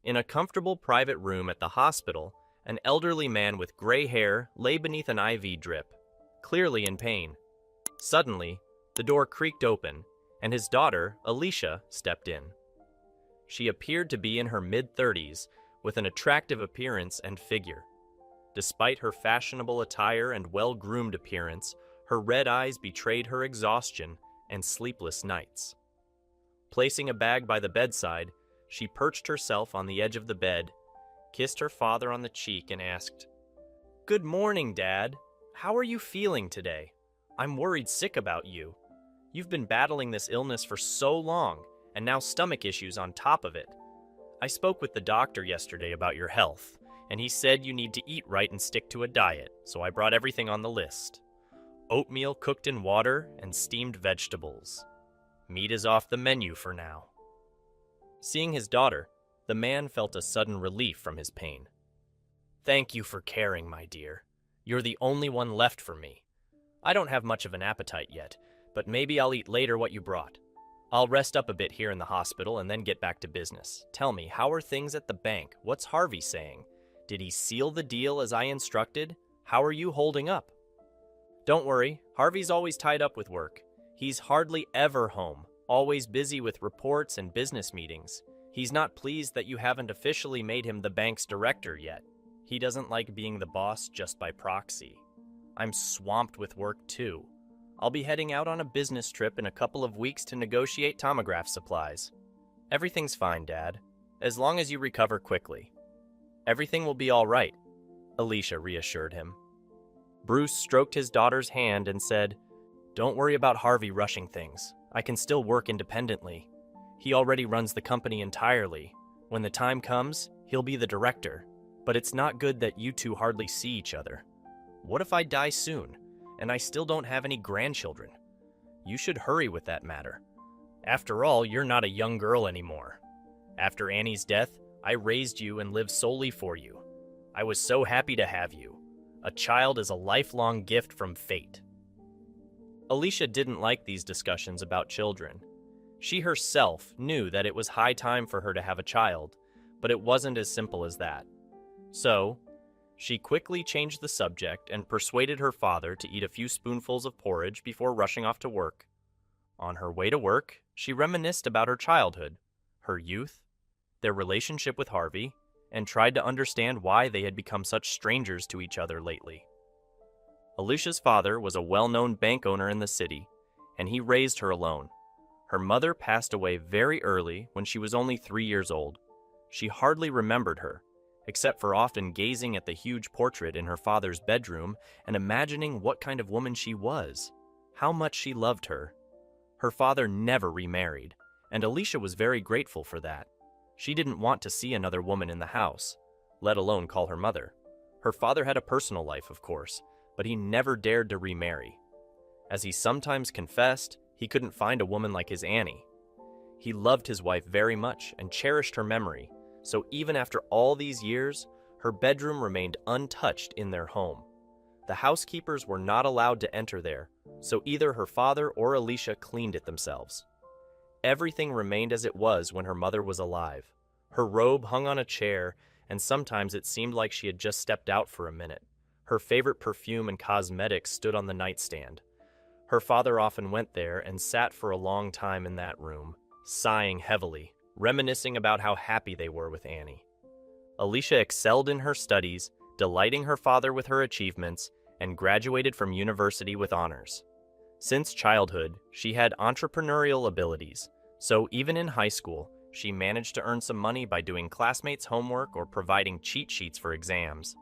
In a comfortable private room at the hospital, an elderly man with gray hair lay beneath an IV drip, clearly in pain. Suddenly, the door creaked open, and his daughter, Alicia, stepped in. She appeared to be in her mid-30s, with an attractive appearance and figure. Despite her fashionable attire and well-groomed appearance, her red eyes betrayed her exhaustion and sleepless nights. Placing a bag by the bedside, she perched herself on the edge of the bed, kissed her father on the cheek, and asked, "Good morning, Dad. How are you feeling today? I'm worried sick about you. You've been battling this illness for so long, and now stomach issues on top of it. I spoke with the doctor yesterday about your health, and he said you need to eat right and stick to a diet, so I brought everything on the list. Oatmeal cooked in water and steamed vegetables. Meat is off the menu for now." Seeing his daughter, the man felt a sudden relief from his pain. "Thank you for caring, my dear. You're the only one left for me. I don't have much of an appetite yet, but maybe I'll eat later what you brought. I'll rest up a bit here in the hospital and then get back to business. Tell me, how are things at the bank? What's Harvey saying? Did he seal the deal as I instructed? How are you holding up?" "Don't worry, Harvey's always tied up with work. He's hardly ever home, always busy with reports and business meetings. He's not pleased that you haven't officially made him the bank's director yet. He doesn't like being the boss just by proxy. I'm swamped with work too. I'll be heading out on a business trip in a couple of weeks to negotiate tomograph supplies. Everything's fine, Dad, as long as you recover quickly. Everything will be all right," Alicia reassured him. Bruce stroked his daughter's hand and said, "Don't worry about Harvey rushing things. I can still work independently. He already runs the company entirely. When the time comes, he'll be the director. But it's not good that you two hardly see each other. What if I die soon, and I still don't have any grandchildren? You should hurry with that matter. After all, you're not a young girl anymore. After Annie's death, I raised you and lived solely for you. I was so happy to have you. A child is a lifelong gift from fate." Alicia didn't like these discussions about children. She herself knew that it was high time for her to have a child, but it wasn't as simple as that. So, she quickly changed the subject and persuaded her father to eat a few spoonfuls of porridge before rushing off to work. On her way to work, she reminisced about her childhood, her youth, their relationship with Harvey, and tried to understand why they had become such strangers to each other lately. Alicia's father was a well-known bank owner in the city, and he raised her alone. Her mother passed away very early when she was only 3 years old. She hardly remembered her, except for often gazing at the huge portrait in her father's bedroom and imagining what kind of woman she was, how much she loved her. Her father never remarried, and Alicia was very grateful for that. She didn't want to see another woman in the house, let alone call her mother. Her father had a personal life, of course, but he never dared to remarry. As he sometimes confessed, he couldn't find a woman like his Annie. He loved his wife very much and cherished her memory, so even after all these years, her bedroom remained untouched in their home. The housekeepers were not allowed to enter there, so either her father or Alicia cleaned it themselves. Everything remained as it was when her mother was alive. Her robe hung on a chair, and sometimes it seemed like she had just stepped out for a minute. Her favorite perfume and cosmetics stood on the nightstand. Her father often went there and sat for a long time in that room, sighing heavily, reminiscing about how happy they were with Annie. Alicia excelled in her studies, delighting her father with her achievements, and graduated from university with honors. Since childhood, she had entrepreneurial abilities, so even in high school, she managed to earn some money by doing classmates' homework or providing cheat sheets for exams.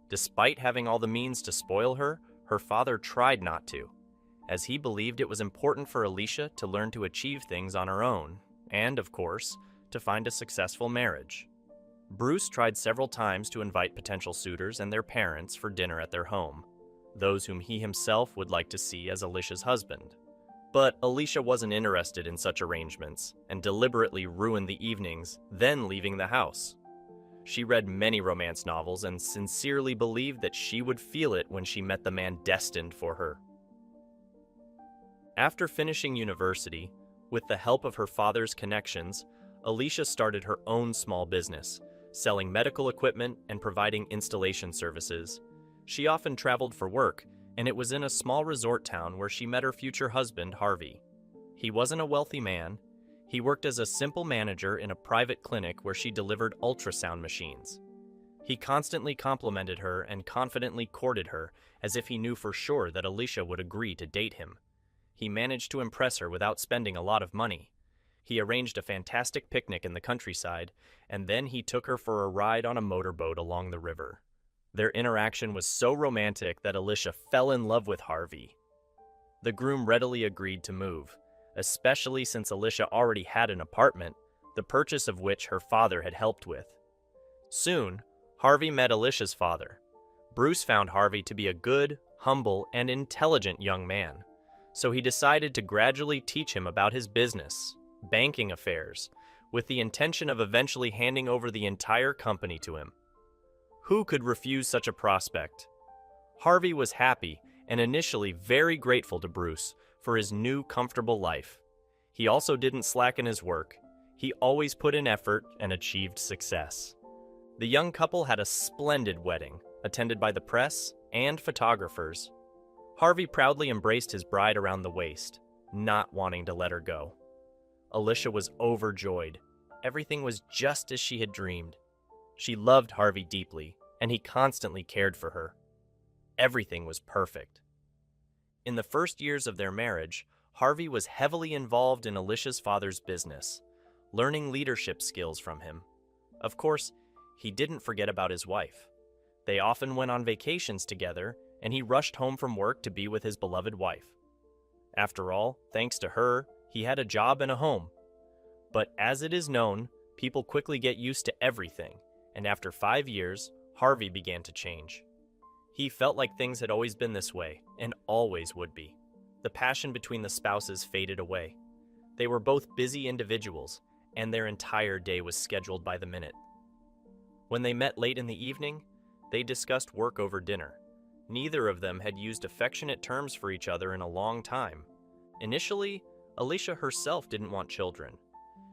Despite having all the means to spoil her, her father tried not to, as he believed it was important for Alicia to learn to achieve things on her own, and, of course, to find a successful marriage. Bruce tried several times to invite potential suitors and their parents for dinner at their home, those whom he himself would like to see as Alicia's husband. But Alicia wasn't interested in such arrangements and deliberately ruined the evenings, then leaving the house. She read many romance novels and sincerely believed that she would feel it when she met the man destined for her. After finishing university, with the help of her father's connections, Alicia started her own small business, selling medical equipment and providing installation services. She often traveled for work, and it was in a small resort town where she met her future husband, Harvey. He wasn't a wealthy man. He worked as a simple manager in a private clinic where she delivered ultrasound machines. He constantly complimented her and confidently courted her, as if he knew for sure that Alicia would agree to date him. He managed to impress her without spending a lot of money. He arranged a fantastic picnic in the countryside, and then he took her for a ride on a motorboat along the river. Their interaction was so romantic that Alicia fell in love with Harvey. The groom readily agreed to move, especially since Alicia already had an apartment, the purchase of which her father had helped with. Soon, Harvey met Alicia's father. Bruce found Harvey to be a good, humble, and intelligent young man, so he decided to gradually teach him about his business, banking affairs, with the intention of eventually handing over the entire company to him. Who could refuse such a prospect? Harvey was happy and initially very grateful to Bruce for his new comfortable life. He also didn't slacken his work. He always put in effort and achieved success. The young couple had a splendid wedding, attended by the press and photographers. Harvey proudly embraced his bride around the waist, not wanting to let her go. Alicia was overjoyed. Everything was just as she had dreamed. She loved Harvey deeply, and he constantly cared for her. Everything was perfect. In the first years of their marriage, Harvey was heavily involved in Alicia's father's business, learning leadership skills from him. Of course, he didn't forget about his wife. They often went on vacations together, and he rushed home from work to be with his beloved wife. After all, thanks to her, he had a job and a home. But as it is known, people quickly get used to everything, and after 5 years, Harvey began to change. He felt like things had always been this way, and always would be. The passion between the spouses faded away. They were both busy individuals, and their entire day was scheduled by the minute. When they met late in the evening, they discussed work over dinner. Neither of them had used affectionate terms for each other in a long time. Initially, Alicia herself didn't want children.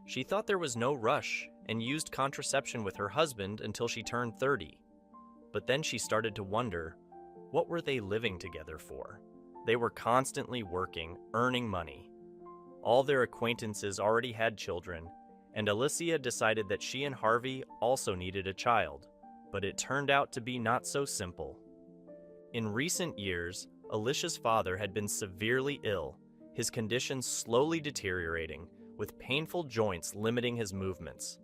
She thought there was no rush and used contraception with her husband until she turned 30. But then she started to wonder, what were they living together for? They were constantly working, earning money. All their acquaintances already had children, and Alicia decided that she and Harvey also needed a child, but it turned out to be not so simple. In recent years, Alicia's father had been severely ill, his condition slowly deteriorating, with painful joints limiting his movements.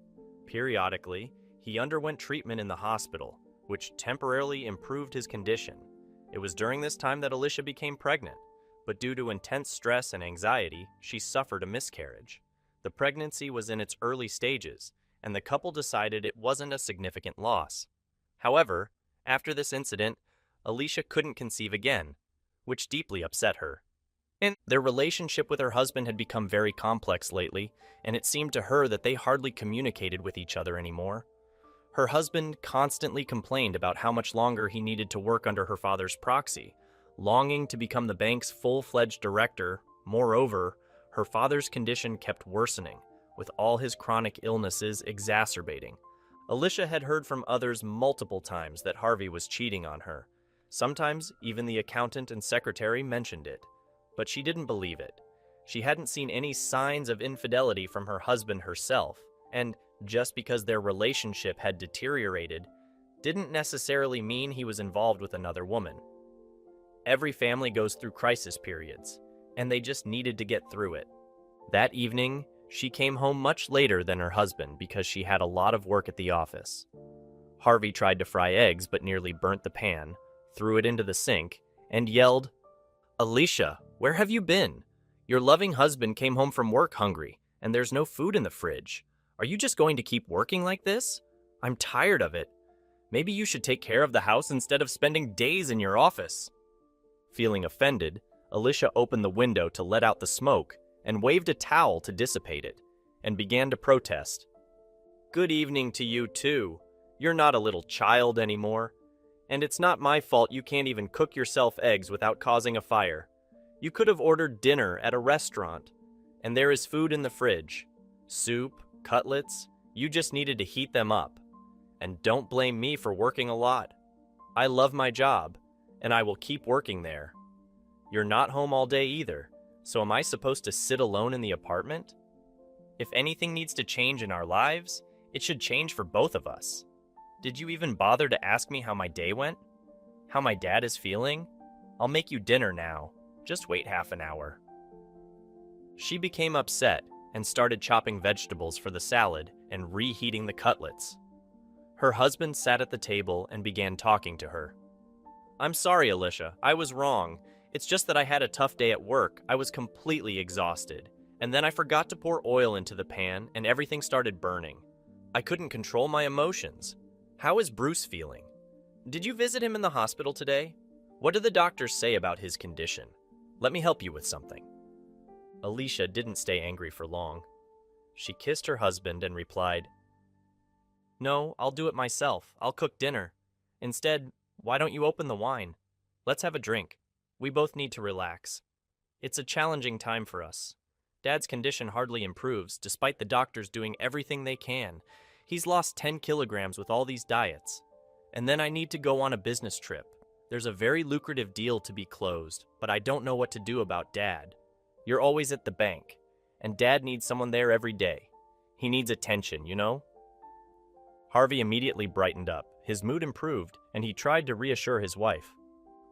Periodically, he underwent treatment in the hospital, which temporarily improved his condition. It was during this time that Alicia became pregnant, but due to intense stress and anxiety, she suffered a miscarriage. The pregnancy was in its early stages, and the couple decided it wasn't a significant loss. However, after this incident, Alicia couldn't conceive again, which deeply upset her. And their relationship with her husband had become very complex lately, and it seemed to her that they hardly communicated with each other anymore. Her husband constantly complained about how much longer he needed to work under her father's proxy, longing to become the bank's full-fledged director. Moreover, her father's condition kept worsening, with all his chronic illnesses exacerbating. Alicia had heard from others multiple times that Harvey was cheating on her. Sometimes even the accountant and secretary mentioned it, but she didn't believe it. She hadn't seen any signs of infidelity from her husband herself, and just because their relationship had deteriorated didn't necessarily mean he was involved with another woman. Every family goes through crisis periods, and they just needed to get through it. That evening, she came home much later than her husband because she had a lot of work at the office. Harvey tried to fry eggs but nearly burnt the pan, threw it into the sink, and yelled, "Alicia, where have you been? Your loving husband came home from work hungry, and there's no food in the fridge. Are you just going to keep working like this? I'm tired of it. Maybe you should take care of the house instead of spending days in your office." Feeling offended, Alicia opened the window to let out the smoke and waved a towel to dissipate it, and began to protest. "Good evening to you too. You're not a little child anymore. And it's not my fault you can't even cook yourself eggs without causing a fire. You could have ordered dinner at a restaurant, and there is food in the fridge. Soup, Cutlets? You just needed to heat them up. And don't blame me for working a lot. I love my job, and I will keep working there. You're not home all day either, so am I supposed to sit alone in the apartment? If anything needs to change in our lives, it should change for both of us. Did you even bother to ask me how my day went? How my dad is feeling? I'll make you dinner now. Just wait half an hour. She became upset and started chopping vegetables for the salad and reheating the cutlets. Her husband sat at the table and began talking to her. I'm sorry, Alicia. I was wrong. It's just that I had a tough day at work. I was completely exhausted. And then I forgot to pour oil into the pan and everything started burning. I couldn't control my emotions. How is Bruce feeling? Did you visit him in the hospital today? What did the doctors say about his condition? Let me help you with something. Alicia didn't stay angry for long. She kissed her husband and replied, No, I'll do it myself. I'll cook dinner. Instead, why don't you open the wine? Let's have a drink. We both need to relax. It's a challenging time for us. Dad's condition hardly improves, despite the doctors doing everything they can. He's lost 10 kilograms with all these diets. And then I need to go on a business trip. There's a very lucrative deal to be closed, but I don't know what to do about Dad. You're always at the bank, and Dad needs someone there every day. He needs attention, you know? Harvey immediately brightened up. His mood improved, and he tried to reassure his wife.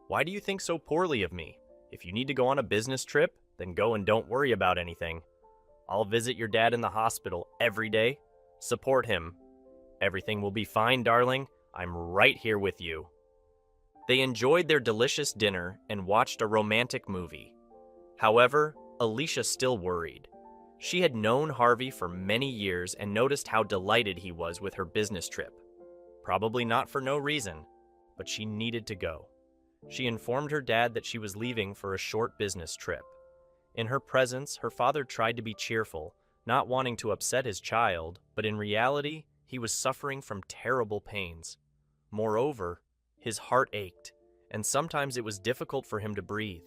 Why do you think so poorly of me? If you need to go on a business trip, then go and don't worry about anything. I'll visit your dad in the hospital every day. Support him. Everything will be fine, darling. I'm right here with you. They enjoyed their delicious dinner and watched a romantic movie. However, Alicia still worried. She had known Harvey for many years and noticed how delighted he was with her business trip. Probably not for no reason, but she needed to go. She informed her dad that she was leaving for a short business trip. In her presence, her father tried to be cheerful, not wanting to upset his child, but in reality, he was suffering from terrible pains. Moreover, his heart ached, and sometimes it was difficult for him to breathe.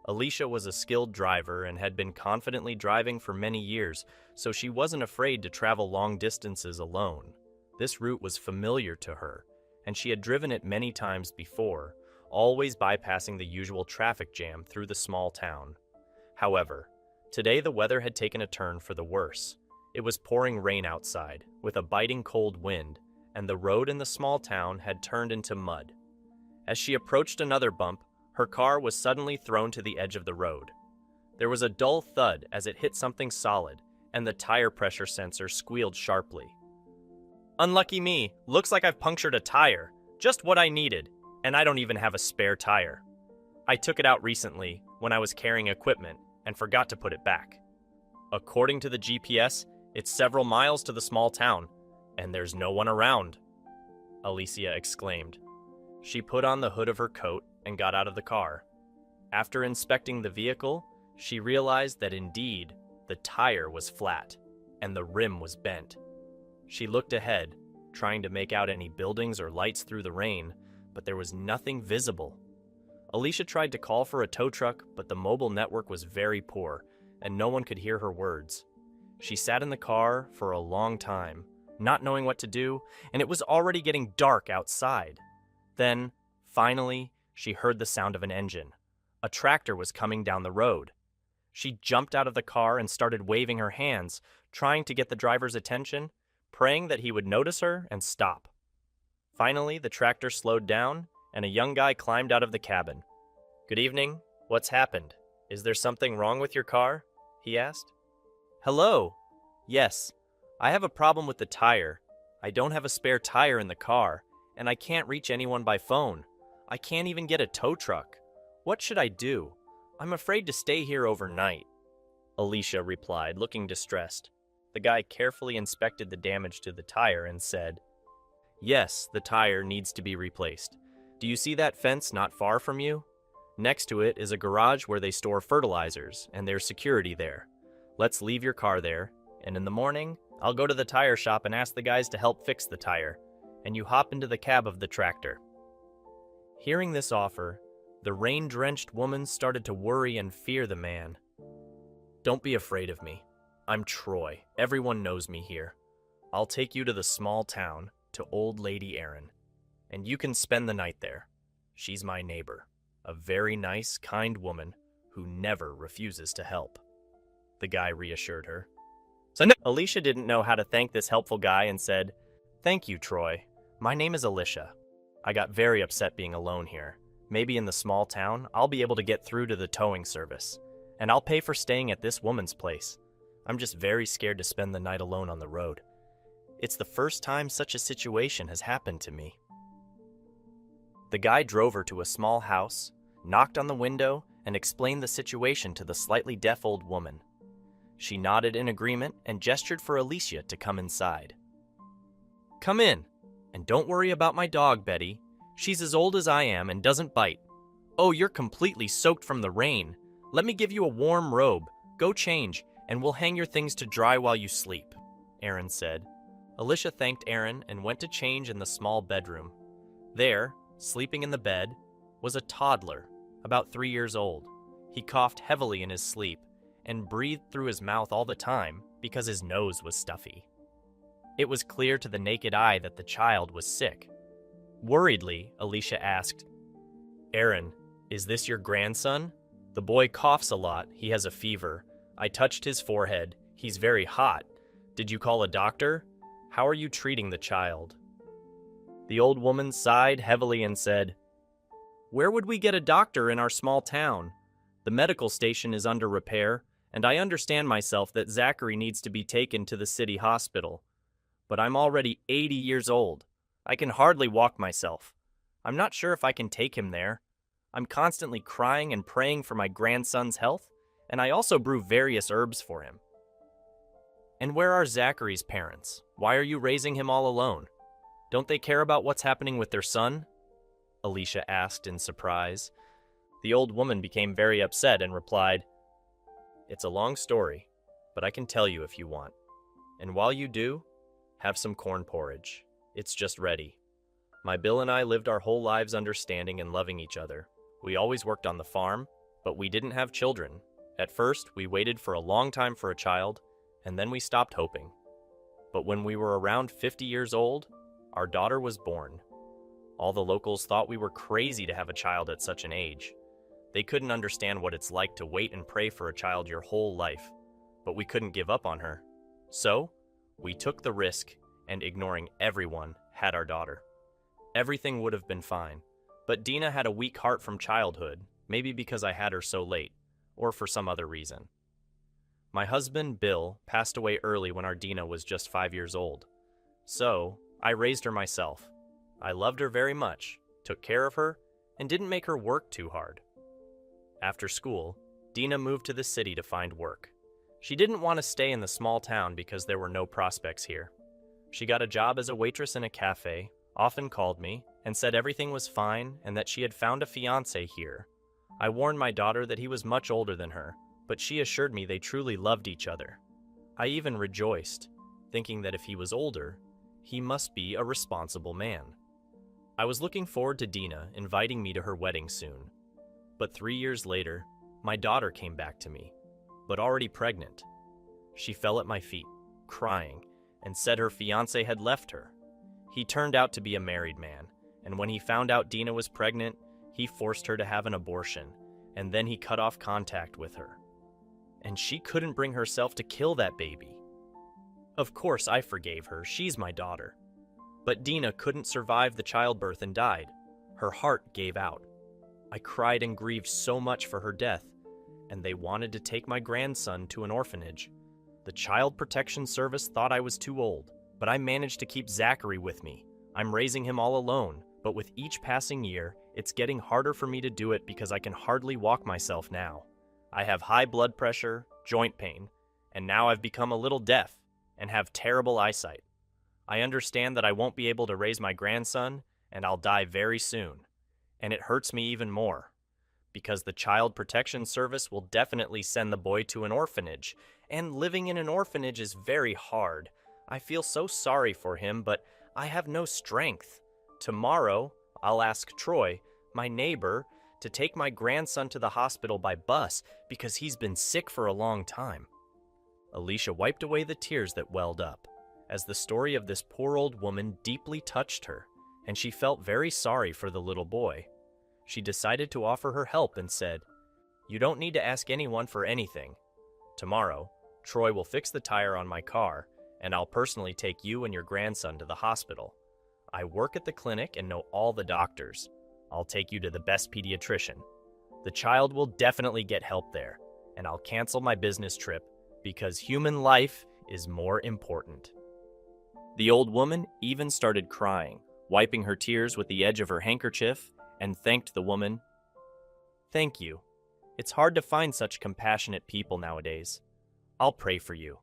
Alicia was a skilled driver and had been confidently driving for many years, so she wasn't afraid to travel long distances alone. This route was familiar to her, and she had driven it many times before, always bypassing the usual traffic jam through the small town. However, today the weather had taken a turn for the worse. It was pouring rain outside, with a biting cold wind, and the road in the small town had turned into mud. As she approached another bump, her car was suddenly thrown to the edge of the road. There was a dull thud as it hit something solid, and the tire pressure sensor squealed sharply. Unlucky me, looks like I've punctured a tire. Just what I needed, and I don't even have a spare tire. I took it out recently when I was carrying equipment and forgot to put it back. According to the GPS, it's several miles to the small town, and there's no one around, Alicia exclaimed. She put on the hood of her coat and got out of the car. After inspecting the vehicle, she realized that indeed, the tire was flat, and the rim was bent. She looked ahead, trying to make out any buildings or lights through the rain, but there was nothing visible. Alicia tried to call for a tow truck, but the mobile network was very poor, and no one could hear her words. She sat in the car for a long time, not knowing what to do, and it was already getting dark outside. Then, finally, she heard the sound of an engine. A tractor was coming down the road. She jumped out of the car and started waving her hands, trying to get the driver's attention, praying that he would notice her and stop. Finally, the tractor slowed down, and a young guy climbed out of the cabin. Good evening. What's happened? Is there something wrong with your car? He asked. Hello. Yes. I have a problem with the tire. I don't have a spare tire in the car, and I can't reach anyone by phone. I can't even get a tow truck. What should I do? I'm afraid to stay here overnight, Alicia replied, looking distressed. The guy carefully inspected the damage to the tire and said, Yes, the tire needs to be replaced. Do you see that fence not far from you? Next to it is a garage where they store fertilizers, and there's security there. Let's leave your car there, and in the morning, I'll go to the tire shop and ask the guys to help fix the tire, and you hop into the cab of the tractor. Hearing this offer, the rain-drenched woman started to worry and fear the man. Don't be afraid of me. I'm Troy. Everyone knows me here. I'll take you to the small town, to old lady Erin, and you can spend the night there. She's my neighbor, a very nice, kind woman who never refuses to help," the guy reassured her. Alicia didn't know how to thank this helpful guy and said, "Thank you, Troy. My name is Alicia. I got very upset being alone here. Maybe in the small town, I'll be able to get through to the towing service, and I'll pay for staying at this woman's place. I'm just very scared to spend the night alone on the road. It's the first time such a situation has happened to me." The guy drove her to a small house, knocked on the window, and explained the situation to the slightly deaf old woman. She nodded in agreement and gestured for Alicia to come inside. "Come in, and don't worry about my dog, Betty. She's as old as I am and doesn't bite. Oh, you're completely soaked from the rain. Let me give you a warm robe. Go change, and we'll hang your things to dry while you sleep," Erin said. Alicia thanked Erin and went to change in the small bedroom. There, sleeping in the bed, was a toddler, about 3 years old. He coughed heavily in his sleep and breathed through his mouth all the time because his nose was stuffy. It was clear to the naked eye that the child was sick. Worriedly, Alicia asked, "Erin, is this your grandson? The boy coughs a lot. He has a fever. I touched his forehead. He's very hot. Did you call a doctor? How are you treating the child?" The old woman sighed heavily and said, "Where would we get a doctor in our small town? The medical station is under repair, and I understand myself that Zachary needs to be taken to the city hospital. But I'm already 80 years old. I can hardly walk myself. I'm not sure if I can take him there. I'm constantly crying and praying for my grandson's health, and I also brew various herbs for him." "And where are Zachary's parents? Why are you raising him all alone? Don't they care about what's happening with their son?" Alicia asked in surprise. The old woman became very upset and replied, "It's a long story, but I can tell you if you want. And while you do, have some corn porridge. It's just ready. My Bill and I lived our whole lives understanding and loving each other. We always worked on the farm, but we didn't have children. At first, we waited for a long time for a child, and then we stopped hoping. But when we were around 50 years old, our daughter was born. All the locals thought we were crazy to have a child at such an age. They couldn't understand what it's like to wait and pray for a child your whole life, but we couldn't give up on her. So, we took the risk and, ignoring everyone, had our daughter. Everything would have been fine, but Dina had a weak heart from childhood, maybe because I had her so late, or for some other reason. My husband, Bill, passed away early when our Dina was just 5 years old. So, I raised her myself. I loved her very much, took care of her, and didn't make her work too hard. After school, Dina moved to the city to find work. She didn't want to stay in the small town because there were no prospects here. She got a job as a waitress in a cafe, often called me, and said everything was fine and that she had found a fiancé here. I warned my daughter that he was much older than her, but she assured me they truly loved each other. I even rejoiced, thinking that if he was older, he must be a responsible man. I was looking forward to Dina inviting me to her wedding soon. But 3 years later, my daughter came back to me, but already pregnant. She fell at my feet, crying, and said her fiancé had left her. He turned out to be a married man, and when he found out Dina was pregnant, he forced her to have an abortion, and then he cut off contact with her. And she couldn't bring herself to kill that baby. Of course, I forgave her. She's my daughter. But Dina couldn't survive the childbirth and died. Her heart gave out. I cried and grieved so much for her death, and they wanted to take my grandson to an orphanage. The Child Protection Service thought I was too old, but I managed to keep Zachary with me. I'm raising him all alone, but with each passing year, it's getting harder for me to do it because I can hardly walk myself now. I have high blood pressure, joint pain, and now I've become a little deaf and have terrible eyesight. I understand that I won't be able to raise my grandson, and I'll die very soon. And it hurts me even more, because the Child Protection Service will definitely send the boy to an orphanage, and living in an orphanage is very hard. I feel so sorry for him, but I have no strength. Tomorrow, I'll ask Troy, my neighbor, to take my grandson to the hospital by bus because he's been sick for a long time. Alicia wiped away the tears that welled up, as the story of this poor old woman deeply touched her, and she felt very sorry for the little boy. She decided to offer her help and said, "You don't need to ask anyone for anything. Tomorrow, Troy will fix the tire on my car, and I'll personally take you and your grandson to the hospital. I work at the clinic and know all the doctors. I'll take you to the best pediatrician. The child will definitely get help there, and I'll cancel my business trip because human life is more important." The old woman even started crying, wiping her tears with the edge of her handkerchief, and thanked the woman. "Thank you. It's hard to find such compassionate people nowadays. I'll pray for you.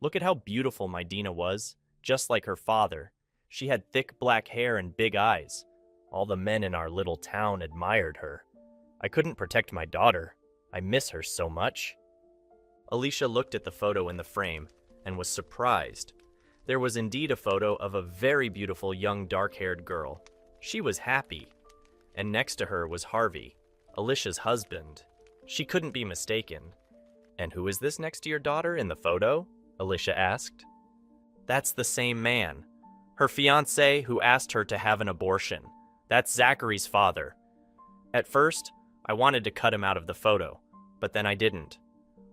Look at how beautiful my Dina was, just like her father. She had thick black hair and big eyes. All the men in our little town admired her. I couldn't protect my daughter. I miss her so much." Alicia looked at the photo in the frame and was surprised. There was indeed a photo of a very beautiful young dark-haired girl. She was happy. And next to her was Harvey, Alicia's husband. She couldn't be mistaken. "And who is this next to your daughter in the photo?" Alicia asked. "That's the same man. Her fiancé who asked her to have an abortion. That's Zachary's father. At first, I wanted to cut him out of the photo, but then I didn't.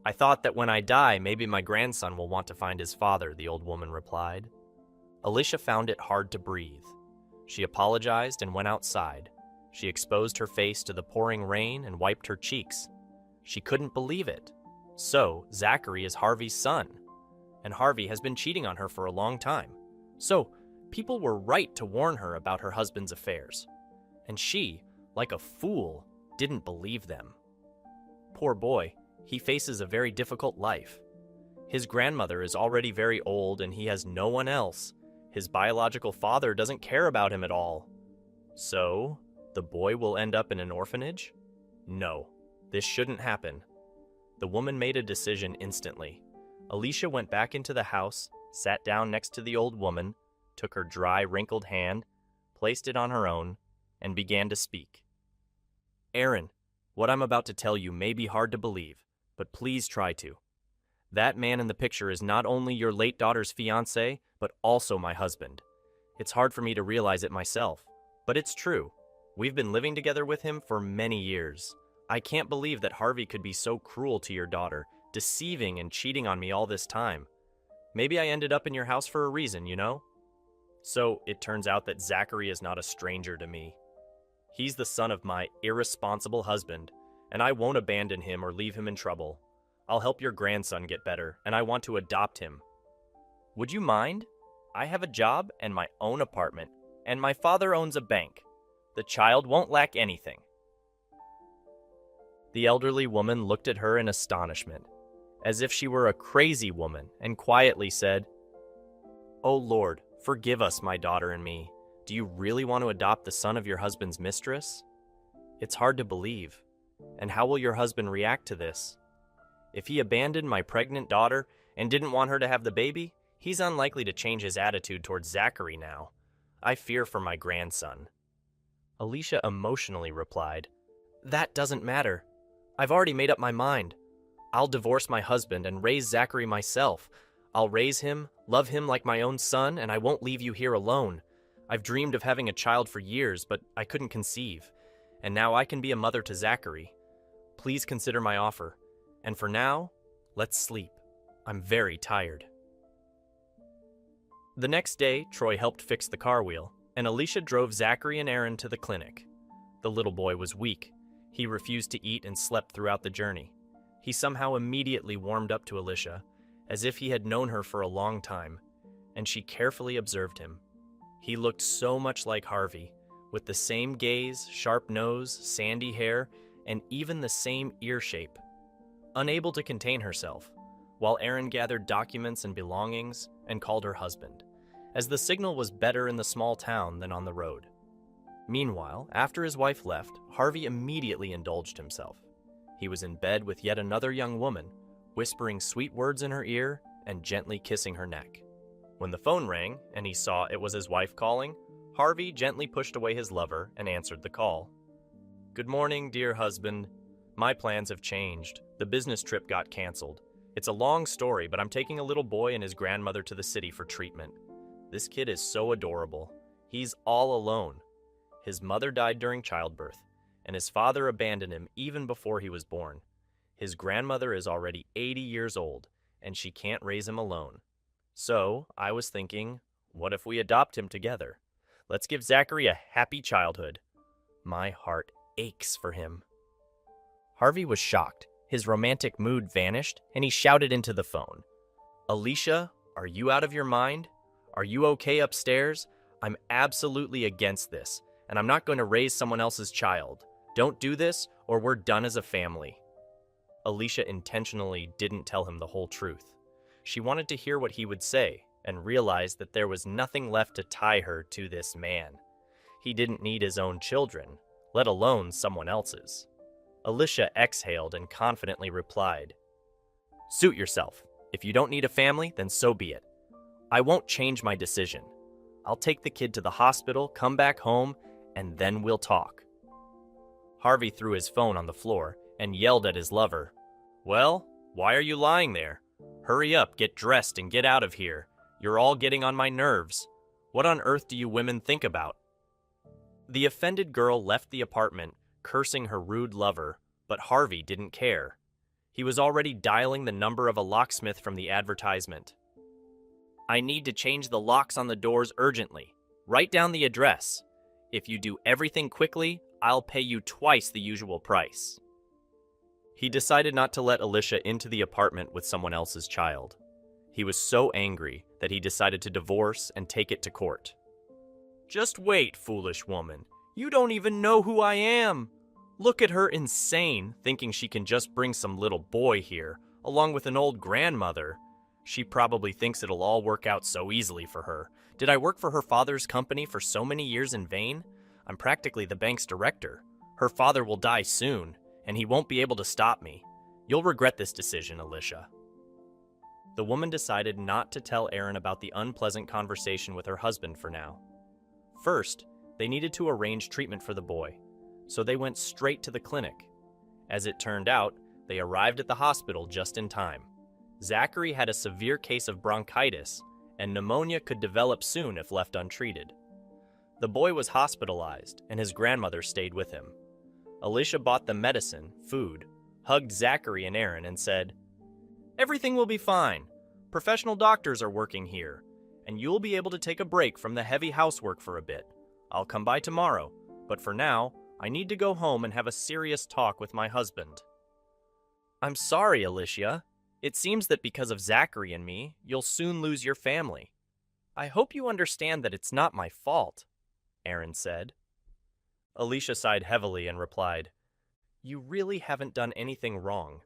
I thought that when I die, maybe my grandson will want to find his father," the old woman replied. Alicia found it hard to breathe. She apologized and went outside. She exposed her face to the pouring rain and wiped her cheeks. She couldn't believe it. So, Zachary is Harvey's son. And Harvey has been cheating on her for a long time. So, people were right to warn her about her husband's affairs. And she, like a fool, didn't believe them. Poor boy, he faces a very difficult life. His grandmother is already very old and he has no one else. His biological father doesn't care about him at all. So, the boy will end up in an orphanage? No, this shouldn't happen. The woman made a decision instantly. Alicia went back into the house, sat down next to the old woman, took her dry, wrinkled hand, placed it on her own, and began to speak. "Aaron, what I'm about to tell you may be hard to believe, but please try to. That man in the picture is not only your late daughter's fiancé, but also my husband. It's hard for me to realize it myself, but it's true. We've been living together with him for many years. I can't believe that Harvey could be so cruel to your daughter, deceiving and cheating on me all this time. Maybe I ended up in your house for a reason, you know? So it turns out that Zachary is not a stranger to me. He's the son of my irresponsible husband, and I won't abandon him or leave him in trouble. I'll help your grandson get better, and I want to adopt him. Would you mind? I have a job and my own apartment, and my father owns a bank. The child won't lack anything." The elderly woman looked at her in astonishment, as if she were a crazy woman, and quietly said, "Oh Lord, forgive us, my daughter and me. Do you really want to adopt the son of your husband's mistress? It's hard to believe. And how will your husband react to this? If he abandoned my pregnant daughter and didn't want her to have the baby, he's unlikely to change his attitude towards Zachary now. I fear for my grandson." Alicia emotionally replied, "That doesn't matter. I've already made up my mind. I'll divorce my husband and raise Zachary myself. I'll raise him, love him like my own son, and I won't leave you here alone. I've dreamed of having a child for years, but I couldn't conceive. And now I can be a mother to Zachary. Please consider my offer. And for now, let's sleep. I'm very tired." The next day, Troy helped fix the car wheel, and Alicia drove Zachary and Aaron to the clinic. The little boy was weak. He refused to eat and slept throughout the journey. He somehow immediately warmed up to Alicia, as if he had known her for a long time, and she carefully observed him. He looked so much like Harvey, with the same gaze, sharp nose, sandy hair, and even the same ear shape. Unable to contain herself, while Aaron gathered documents and belongings and called her husband, as the signal was better in the small town than on the road. Meanwhile, after his wife left, Harvey immediately indulged himself. He was in bed with yet another young woman, whispering sweet words in her ear and gently kissing her neck. When the phone rang and he saw it was his wife calling, Harvey gently pushed away his lover and answered the call. "Good morning, dear husband. My plans have changed. The business trip got canceled. It's a long story, but I'm taking a little boy and his grandmother to the city for treatment. This kid is so adorable. He's all alone. His mother died during childbirth, and his father abandoned him even before he was born. His grandmother is already 80 years old, and she can't raise him alone. So, I was thinking, what if we adopt him together? Let's give Zachary a happy childhood. My heart aches for him. Harvey was shocked. His romantic mood vanished, and he shouted into the phone. Alicia, are you out of your mind? Are you okay upstairs? I'm absolutely against this, and I'm not going to raise someone else's child. Don't do this, or we're done as a family. Alicia intentionally didn't tell him the whole truth. She wanted to hear what he would say, and realized that there was nothing left to tie her to this man. He didn't need his own children, let alone someone else's. Alicia exhaled and confidently replied, Suit yourself. If you don't need a family, then so be it. I won't change my decision. I'll take the kid to the hospital, come back home, and then we'll talk. Harvey threw his phone on the floor and yelled at his lover, Well, why are you lying there? Hurry up, get dressed, and get out of here. You're all getting on my nerves. What on earth do you women think about? The offended girl left the apartment, cursing her rude lover, but Harvey didn't care. He was already dialing the number of a locksmith from the advertisement. I need to change the locks on the doors urgently. Write down the address. If you do everything quickly, I'll pay you twice the usual price. He decided not to let Alicia into the apartment with someone else's child. He was so angry that he decided to divorce and take it to court. Just wait, foolish woman. You don't even know who I am. Look at her insane, thinking she can just bring some little boy here, along with an old grandmother. She probably thinks it'll all work out so easily for her. Did I work for her father's company for so many years in vain? I'm practically the bank's director. Her father will die soon, and he won't be able to stop me. You'll regret this decision, Alicia. The woman decided not to tell Aaron about the unpleasant conversation with her husband for now. First, they needed to arrange treatment for the boy, so they went straight to the clinic. As it turned out, they arrived at the hospital just in time. Zachary had a severe case of bronchitis, and pneumonia could develop soon if left untreated. The boy was hospitalized, and his grandmother stayed with him. Alicia bought them medicine, food, hugged Zachary and Aaron, and said, Everything will be fine. Professional doctors are working here, and you'll be able to take a break from the heavy housework for a bit. I'll come by tomorrow, but for now, I need to go home and have a serious talk with my husband. I'm sorry, Alicia. It seems that because of Zachary and me, you'll soon lose your family. I hope you understand that it's not my fault, Aaron said. Alicia sighed heavily and replied, You really haven't done anything wrong.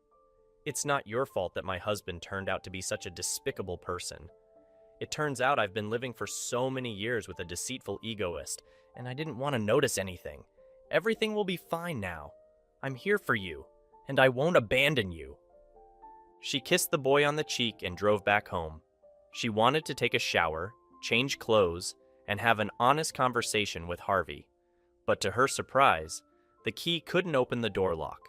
It's not your fault that my husband turned out to be such a despicable person. It turns out I've been living for so many years with a deceitful egoist, and I didn't want to notice anything. Everything will be fine now. I'm here for you, and I won't abandon you. She kissed the boy on the cheek and drove back home. She wanted to take a shower, change clothes, and have an honest conversation with Harvey. But to her surprise, the key couldn't open the door lock.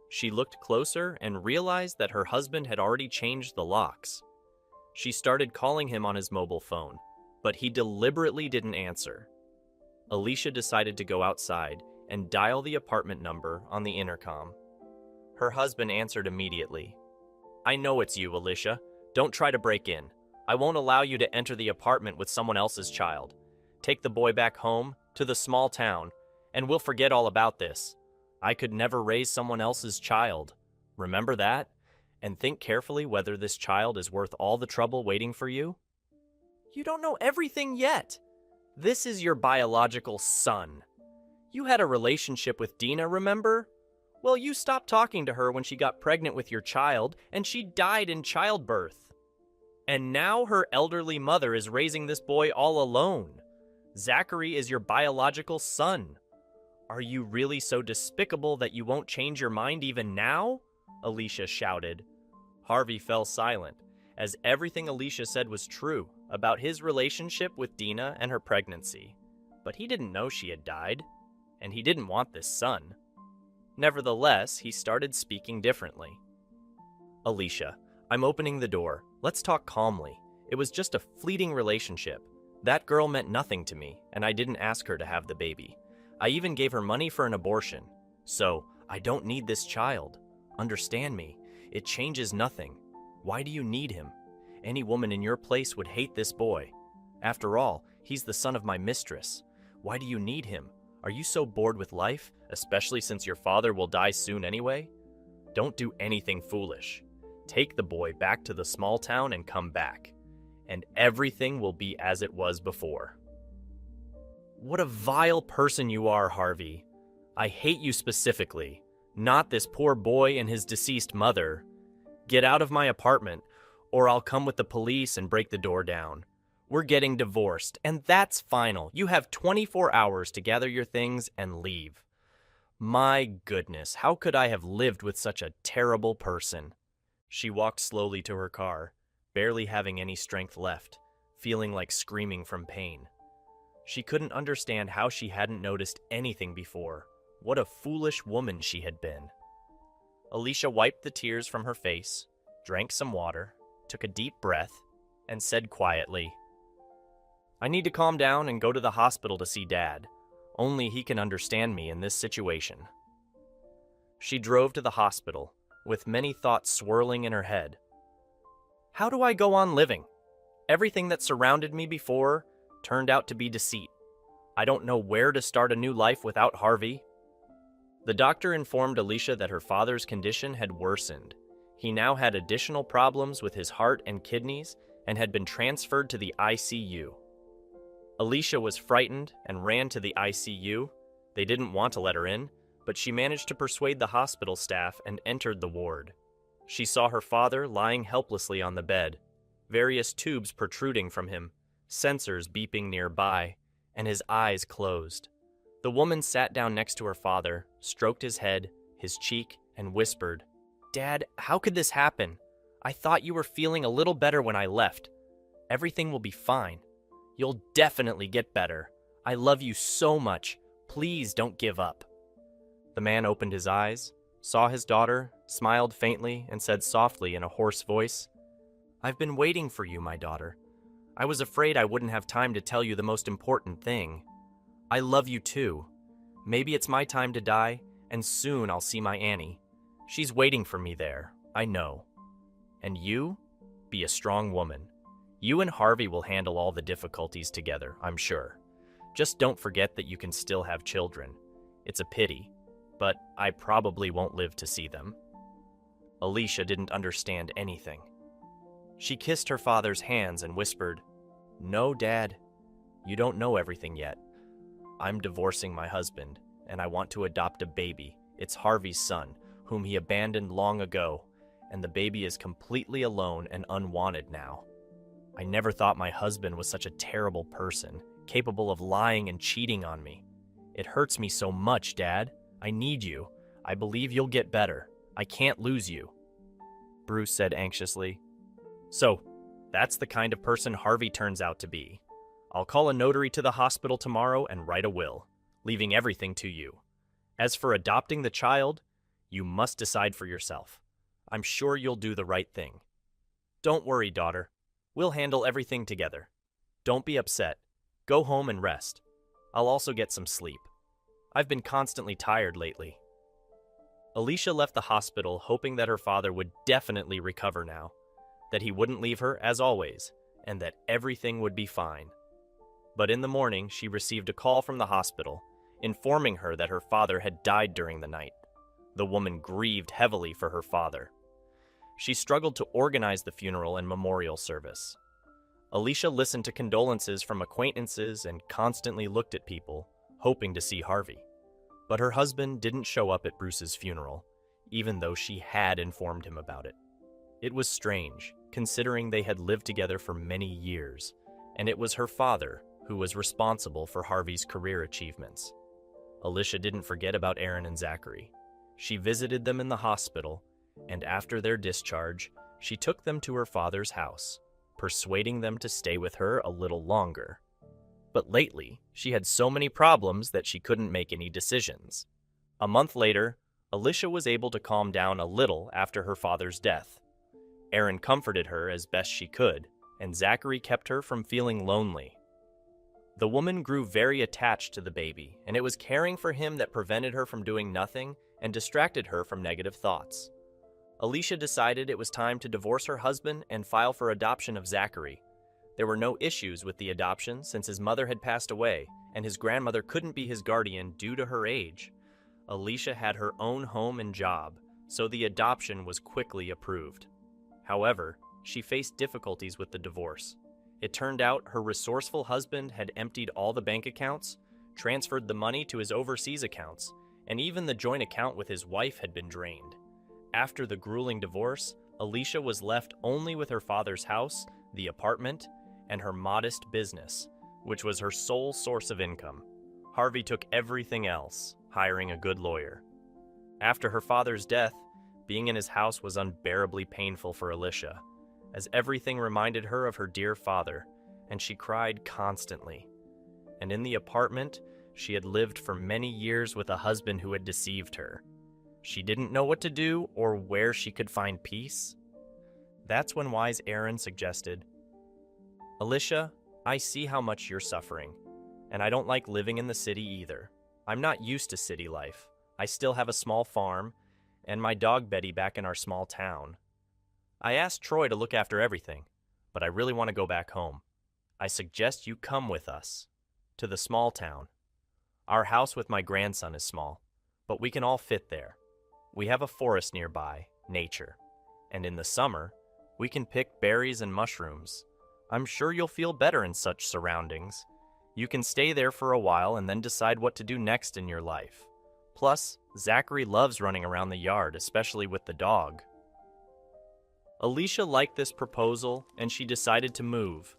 She looked closer and realized that her husband had already changed the locks. She started calling him on his mobile phone, but he deliberately didn't answer. Alicia decided to go outside and dial the apartment number on the intercom. Her husband answered immediately. I know it's you, Alicia. Don't try to break in. I won't allow you to enter the apartment with someone else's child. Take the boy back home, to the small town, and we'll forget all about this. I could never raise someone else's child. Remember that? And think carefully whether this child is worth all the trouble waiting for you. You don't know everything yet. This is your biological son. You had a relationship with Dina, remember? Well, you stopped talking to her when she got pregnant with your child, and she died in childbirth. And now her elderly mother is raising this boy all alone. Zachary is your biological son. Are you really so despicable that you won't change your mind even now? Alicia shouted. Harvey fell silent, as everything Alicia said was true about his relationship with Dina and her pregnancy. But he didn't know she had died, and he didn't want this son. Nevertheless, he started speaking differently. Alicia, I'm opening the door. Let's talk calmly. It was just a fleeting relationship. That girl meant nothing to me, and I didn't ask her to have the baby. I even gave her money for an abortion. So, I don't need this child. Understand me. It changes nothing. Why do you need him? Any woman in your place would hate this boy. After all, he's the son of my mistress. Why do you need him? Are you so bored with life, especially since your father will die soon anyway? Don't do anything foolish. Take the boy back to the small town and come back, and everything will be as it was before. What a vile person you are, Harvey. I hate you specifically, not this poor boy and his deceased mother. Get out of my apartment, or I'll come with the police and break the door down. We're getting divorced, and that's final. You have 24 hours to gather your things and leave. My goodness, how could I have lived with such a terrible person? She walked slowly to her car, barely having any strength left, feeling like screaming from pain. She couldn't understand how she hadn't noticed anything before. What a foolish woman she had been. Alicia wiped the tears from her face, drank some water, took a deep breath, and said quietly, I need to calm down and go to the hospital to see Dad. Only he can understand me in this situation. She drove to the hospital, with many thoughts swirling in her head. How do I go on living? Everything that surrounded me before turned out to be deceit. I don't know where to start a new life without Harvey. The doctor informed Alicia that her father's condition had worsened. He now had additional problems with his heart and kidneys and had been transferred to the ICU. Alicia was frightened and ran to the ICU. They didn't want to let her in, but she managed to persuade the hospital staff and entered the ward. She saw her father lying helplessly on the bed, various tubes protruding from him, sensors beeping nearby, and his eyes closed. The woman sat down next to her father, stroked his head, his cheek, and whispered, Dad, how could this happen? I thought you were feeling a little better when I left. Everything will be fine. You'll definitely get better. I love you so much. Please don't give up. The man opened his eyes, saw his daughter, smiled faintly, and said softly in a hoarse voice, I've been waiting for you, my daughter. I was afraid I wouldn't have time to tell you the most important thing. I love you too. Maybe it's my time to die, and soon I'll see my Annie. She's waiting for me there, I know. And you? Be a strong woman. You and Harvey will handle all the difficulties together, I'm sure. Just don't forget that you can still have children. It's a pity, but I probably won't live to see them. Alicia didn't understand anything. She kissed her father's hands and whispered, No, Dad, you don't know everything yet. I'm divorcing my husband, and I want to adopt a baby. It's Harvey's son, whom he abandoned long ago, and the baby is completely alone and unwanted now. I never thought my husband was such a terrible person, capable of lying and cheating on me. It hurts me so much, Dad. I need you. I believe you'll get better. I can't lose you. Bruce said anxiously. So, that's the kind of person Harvey turns out to be. I'll call a notary to the hospital tomorrow and write a will, leaving everything to you. As for adopting the child, you must decide for yourself. I'm sure you'll do the right thing. Don't worry, daughter. We'll handle everything together. Don't be upset. Go home and rest. I'll also get some sleep. I've been constantly tired lately. Alicia left the hospital hoping that her father would definitely recover now, that he wouldn't leave her as always, and that everything would be fine. But in the morning, she received a call from the hospital, informing her that her father had died during the night. The woman grieved heavily for her father. She struggled to organize the funeral and memorial service. Alicia listened to condolences from acquaintances and constantly looked at people, hoping to see Harvey. But her husband didn't show up at Bruce's funeral, even though she had informed him about it. It was strange, considering they had lived together for many years, and it was her father who was responsible for Harvey's career achievements. Alicia didn't forget about Aaron and Zachary. She visited them in the hospital, and after their discharge, she took them to her father's house, persuading them to stay with her a little longer. But lately, she had so many problems that she couldn't make any decisions. A month later, Alicia was able to calm down a little after her father's death. Erin comforted her as best she could, and Zachary kept her from feeling lonely. The woman grew very attached to the baby, and it was caring for him that prevented her from doing nothing and distracted her from negative thoughts. Alicia decided it was time to divorce her husband and file for adoption of Zachary. There were no issues with the adoption since his mother had passed away, and his grandmother couldn't be his guardian due to her age. Alicia had her own home and job, so the adoption was quickly approved. However, she faced difficulties with the divorce. It turned out her resourceful husband had emptied all the bank accounts, transferred the money to his overseas accounts, and even the joint account with his wife had been drained. After the grueling divorce, Alicia was left only with her father's house, the apartment, and her modest business, which was her sole source of income. Harvey took everything else, hiring a good lawyer. After her father's death, being in his house was unbearably painful for Alicia, as everything reminded her of her dear father, and she cried constantly. And in the apartment, she had lived for many years with a husband who had deceived her. She didn't know what to do or where she could find peace. That's when wise Erin suggested, "Alicia, I see how much you're suffering, and I don't like living in the city either. I'm not used to city life. I still have a small farm, and my dog Betty back in our small town. I asked Troy to look after everything, but I really want to go back home. I suggest you come with us to the small town. Our house with my grandson is small, but we can all fit there. We have a forest nearby, nature, and in the summer, we can pick berries and mushrooms. I'm sure you'll feel better in such surroundings. You can stay there for a while and then decide what to do next in your life. Plus, Zachary loves running around the yard, especially with the dog." Alicia liked this proposal, and she decided to move.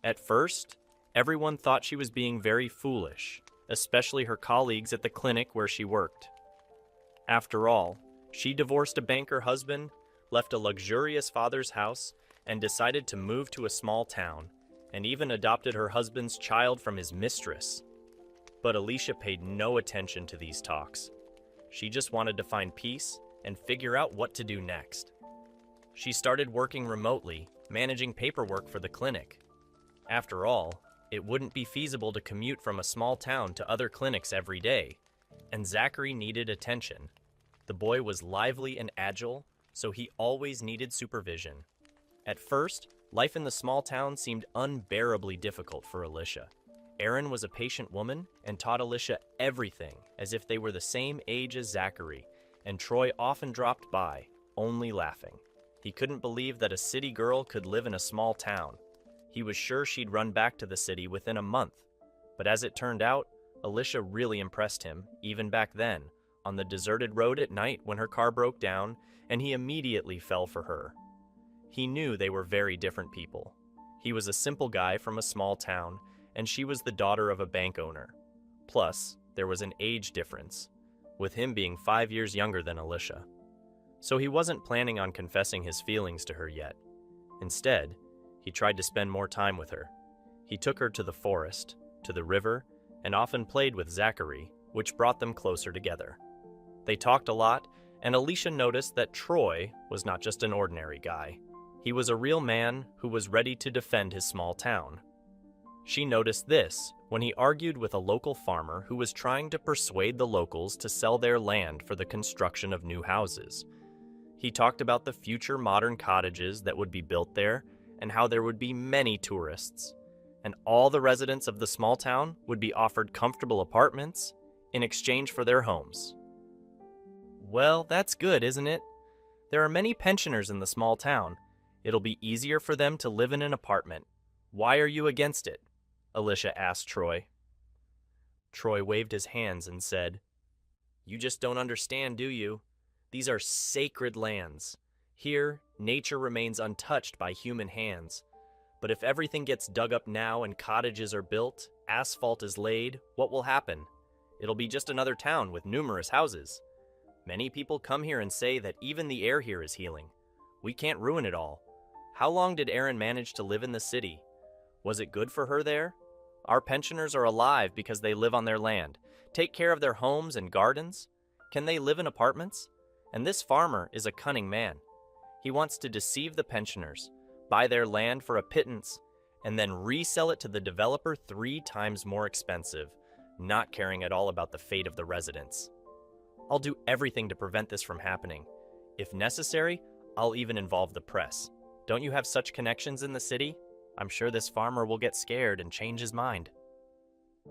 At first, everyone thought she was being very foolish, especially her colleagues at the clinic where she worked. After all, she divorced a banker husband, left a luxurious father's house, and decided to move to a small town, and even adopted her husband's child from his mistress. But Alicia paid no attention to these talks. She just wanted to find peace and figure out what to do next. She started working remotely, managing paperwork for the clinic. After all, it wouldn't be feasible to commute from a small town to other clinics every day, and Zachary needed attention. The boy was lively and agile, so he always needed supervision. At first, life in the small town seemed unbearably difficult for Alicia. Erin was a patient woman and taught Alicia everything as if they were the same age as Zachary, and Troy often dropped by, only laughing. He couldn't believe that a city girl could live in a small town. He was sure she'd run back to the city within a month. But as it turned out, Alicia really impressed him, even back then, on the deserted road at night when her car broke down, and he immediately fell for her. He knew they were very different people. He was a simple guy from a small town, and she was the daughter of a bank owner. Plus, there was an age difference, with him being 5 years younger than Alicia. So he wasn't planning on confessing his feelings to her yet. Instead, he tried to spend more time with her. He took her to the forest, to the river, and often played with Zachary, which brought them closer together. They talked a lot, and Alicia noticed that Troy was not just an ordinary guy. He was a real man who was ready to defend his small town. She noticed this when he argued with a local farmer who was trying to persuade the locals to sell their land for the construction of new houses. He talked about the future modern cottages that would be built there and how there would be many tourists, and all the residents of the small town would be offered comfortable apartments in exchange for their homes. Well, that's good, isn't it? There are many pensioners in the small town. It'll be easier for them to live in an apartment. Why are you against it? Alicia asked Troy. Troy waved his hands and said, "You just don't understand, do you? These are sacred lands. Here, nature remains untouched by human hands. But if everything gets dug up now and cottages are built, asphalt is laid, what will happen? It'll be just another town with numerous houses. Many people come here and say that even the air here is healing. We can't ruin it all. How long did Erin manage to live in the city? Was it good for her there? Our pensioners are alive because they live on their land, take care of their homes and gardens. Can they live in apartments? And this farmer is a cunning man. He wants to deceive the pensioners, buy their land for a pittance, and then resell it to the developer 3 times more expensive, not caring at all about the fate of the residents. I'll do everything to prevent this from happening. If necessary, I'll even involve the press. Don't you have such connections in the city? I'm sure this farmer will get scared and change his mind."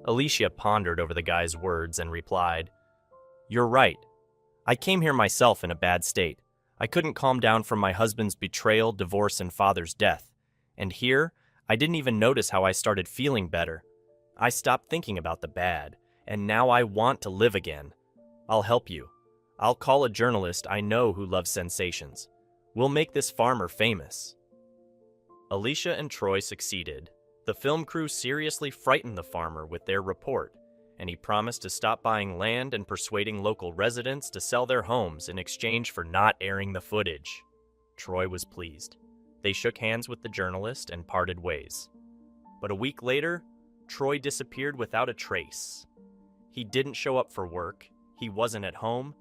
Alicia pondered over the guy's words and replied, "You're right. I came here myself in a bad state. I couldn't calm down from my husband's betrayal, divorce, and father's death. And here, I didn't even notice how I started feeling better. I stopped thinking about the bad, and now I want to live again. I'll help you. I'll call a journalist I know who loves sensations. We'll make this farmer famous." Alicia and Troy succeeded. The film crew seriously frightened the farmer with their report, and he promised to stop buying land and persuading local residents to sell their homes in exchange for not airing the footage. Troy was pleased. They shook hands with the journalist and parted ways. But a week later, Troy disappeared without a trace. He didn't show up for work. He wasn't at home.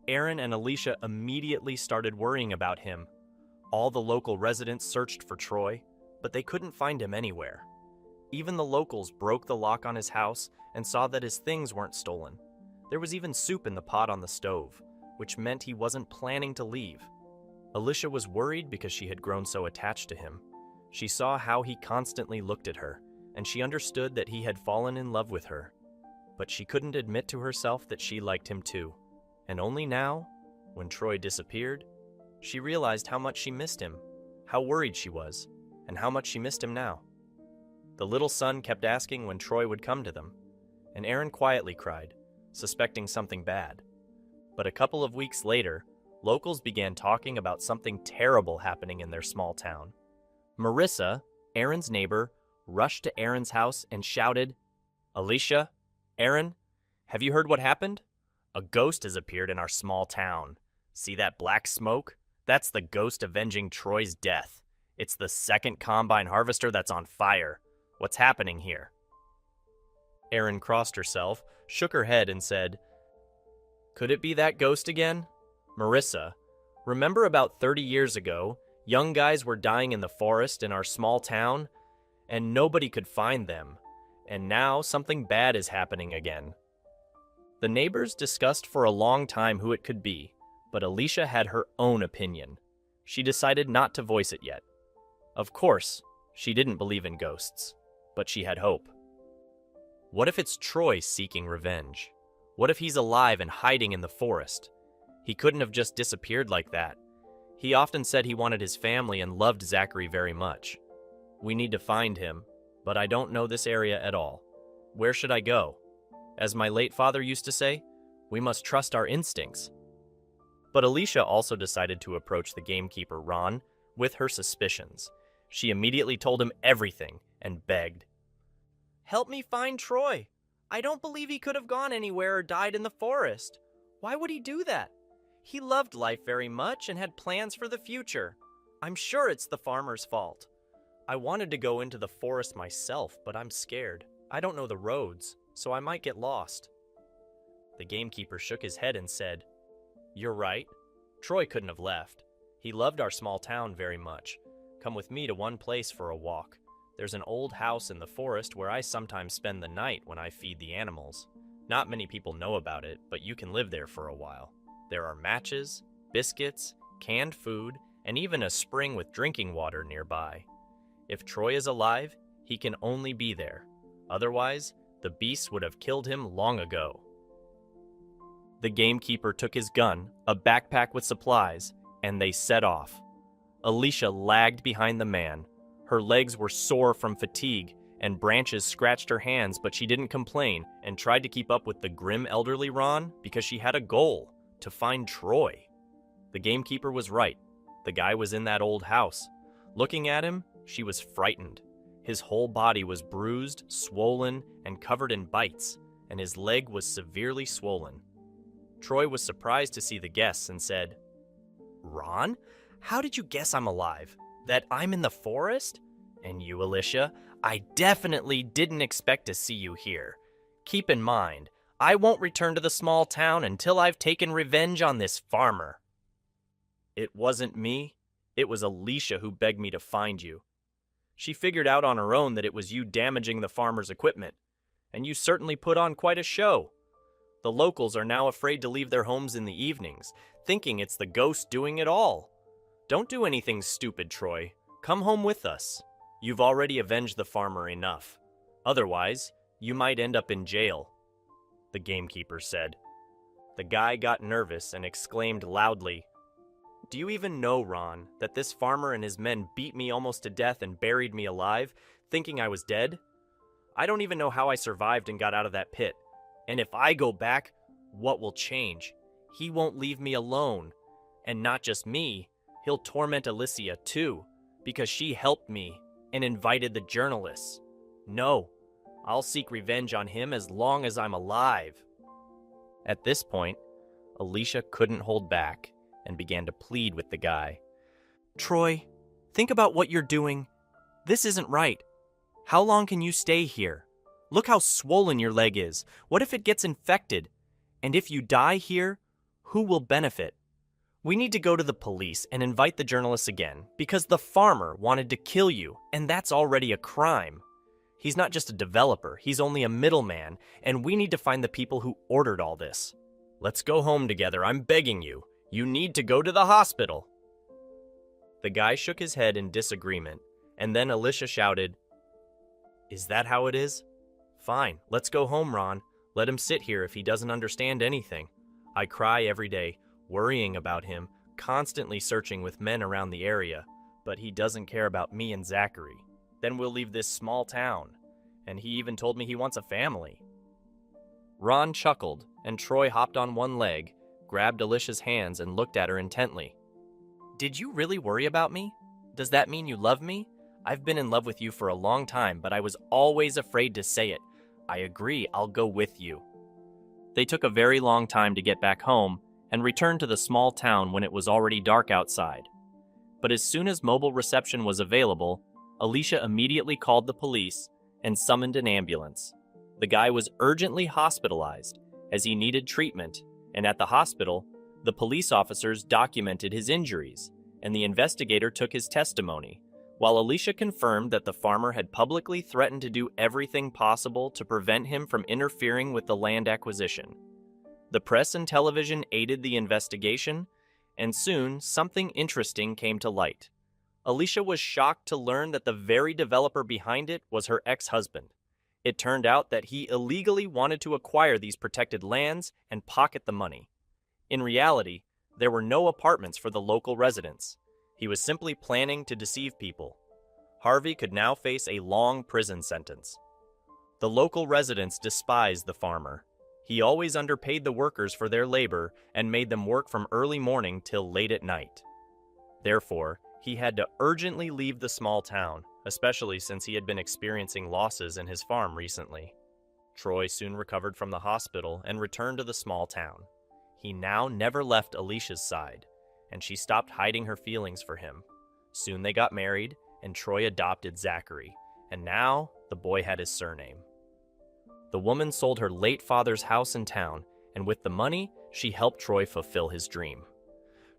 Aaron and Alicia immediately started worrying about him. All the local residents searched for Troy, but they couldn't find him anywhere. Even the locals broke the lock on his house and saw that his things weren't stolen. There was even soup in the pot on the stove, which meant he wasn't planning to leave. Alicia was worried because she had grown so attached to him. She saw how he constantly looked at her, and she understood that he had fallen in love with her. But she couldn't admit to herself that she liked him too. And only now, when Troy disappeared, she realized how much she missed him, how worried she was, and how much she missed him now. The little son kept asking when Troy would come to them, and Aaron quietly cried, suspecting something bad. But a couple of weeks later, locals began talking about something terrible happening in their small town. Marissa, Aaron's neighbor, rushed to Aaron's house and shouted, "Alicia, Aaron, have you heard what happened? A ghost has appeared in our small town. See that black smoke? That's the ghost avenging Troy's death. It's the second combine harvester that's on fire. What's happening here?" Aaron crossed herself, shook her head, and said, "Could it be that ghost again? Marissa, remember about 30 years ago, young guys were dying in the forest in our small town, and nobody could find them. And now something bad is happening again." The neighbors discussed for a long time who it could be, but Alicia had her own opinion. She decided not to voice it yet. Of course, she didn't believe in ghosts, but she had hope. What if it's Troy seeking revenge? What if he's alive and hiding in the forest? He couldn't have just disappeared like that. He often said he wanted his family and loved Zachary very much. We need to find him, but I don't know this area at all. Where should I go? As my late father used to say, we must trust our instincts. But Alicia also decided to approach the gamekeeper, Ron, with her suspicions. She immediately told him everything and begged, "Help me find Troy. I don't believe he could have gone anywhere or died in the forest. Why would he do that? He loved life very much and had plans for the future. I'm sure it's the farmer's fault. I wanted to go into the forest myself, but I'm scared. I don't know the roads, so I might get lost." The gamekeeper shook his head and said, "You're right. Troy couldn't have left. He loved our small town very much. Come with me to one place for a walk. There's an old house in the forest where I sometimes spend the night when I feed the animals. Not many people know about it, but you can live there for a while. There are matches, biscuits, canned food, and even a spring with drinking water nearby. If Troy is alive, he can only be there. Otherwise, the beasts would have killed him long ago." The gamekeeper took his gun, a backpack with supplies, and they set off. Alicia lagged behind the man. Her legs were sore from fatigue, and branches scratched her hands, but she didn't complain and tried to keep up with the grim elderly Ron because she had a goal, to find Troy. The gamekeeper was right. The guy was in that old house. Looking at him, she was frightened. His whole body was bruised, swollen, and covered in bites, and his leg was severely swollen. Troy was surprised to see the guests and said, "Ron, how did you guess I'm alive? That I'm in the forest? And you, Alicia, I definitely didn't expect to see you here. Keep in mind, I won't return to the small town until I've taken revenge on this farmer." "It wasn't me. It was Alicia who begged me to find you. She figured out on her own that it was you damaging the farmer's equipment, and you certainly put on quite a show. The locals are now afraid to leave their homes in the evenings, thinking it's the ghost doing it all. Don't do anything stupid, Troy. Come home with us. You've already avenged the farmer enough. Otherwise, you might end up in jail, the gamekeeper said. The guy got nervous and exclaimed loudly, "Do you even know, Ron, that this farmer and his men beat me almost to death and buried me alive, thinking I was dead? I don't even know how I survived and got out of that pit. And if I go back, what will change? He won't leave me alone. And not just me, he'll torment Alicia too, because she helped me and invited the journalists. No, I'll seek revenge on him as long as I'm alive." At this point, Alicia couldn't hold back and began to plead with the guy. "Troy, think about what you're doing. This isn't right. How long can you stay here? Look how swollen your leg is. What if it gets infected? And if you die here, who will benefit? We need to go to the police and invite the journalists again, because the farmer wanted to kill you, and that's already a crime. He's not just a developer, he's only a middleman, and we need to find the people who ordered all this. Let's go home together, I'm begging you. You need to go to the hospital." The guy shook his head in disagreement, and then Alicia shouted, "Is that how it is? Fine, let's go home, Ron. Let him sit here if he doesn't understand anything. I cry every day, worrying about him, constantly searching with men around the area, but he doesn't care about me and Zachary. Then we'll leave this small town, and he even told me he wants a family." Ron chuckled, and Troy hopped on one leg, grabbed Alicia's hands, and looked at her intently. "Did you really worry about me? Does that mean you love me? I've been in love with you for a long time, but I was always afraid to say it. I agree, I'll go with you." They took a very long time to get back home and returned to the small town when it was already dark outside. But as soon as mobile reception was available, Alicia immediately called the police and summoned an ambulance. The guy was urgently hospitalized as he needed treatment, and at the hospital, the police officers documented his injuries, and the investigator took his testimony, while Alicia confirmed that the farmer had publicly threatened to do everything possible to prevent him from interfering with the land acquisition. The press and television aided the investigation, and soon something interesting came to light. Alicia was shocked to learn that the very developer behind it was her ex-husband. It turned out that he illegally wanted to acquire these protected lands and pocket the money. In reality, there were no apartments for the local residents. He was simply planning to deceive people. Harvey could now face a long prison sentence. The local residents despised the farmer. He always underpaid the workers for their labor and made them work from early morning till late at night. Therefore, he had to urgently leave the small town, especially since he had been experiencing losses in his farm recently. Troy soon recovered from the hospital and returned to the small town. He now never left Alicia's side, and she stopped hiding her feelings for him. Soon they got married, and Troy adopted Zachary, and now the boy had his surname. The woman sold her late father's house in town, and with the money, she helped Troy fulfill his dream.